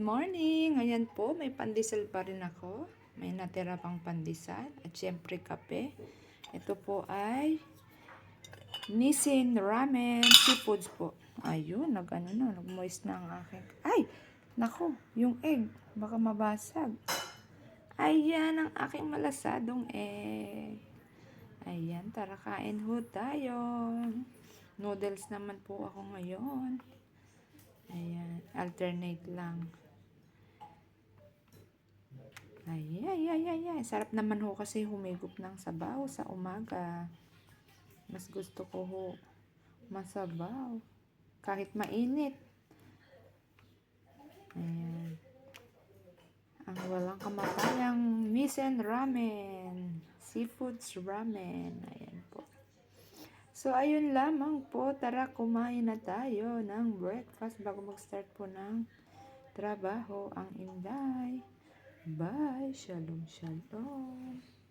morning! Ayan po, may pandesal pa rin ako. May natira pang pandesal. At syempre kape. Ito po ay Nissin Ramen Seafoods po. Ayun, nag-moist na ang aking. Ay! Nako, yung egg. Baka mabasag. Ayan ang aking malasadong egg. Ayan, tara kain ho tayo. Noodles naman po ako ngayon. Ayan, alternate lang. Ay. Sarap naman ho kasi humigop ng sabaw sa umaga. Mas gusto ko ho masabaw. Kahit mainit. Ayan. Ang walang kamatayang Nissin Ramen. Seafoods Ramen. Ayan po. So, ayun lamang po. Tara, kumain na tayo ng breakfast bago mag-start po ng trabaho ang Inday. Bye. Shalom, shalom.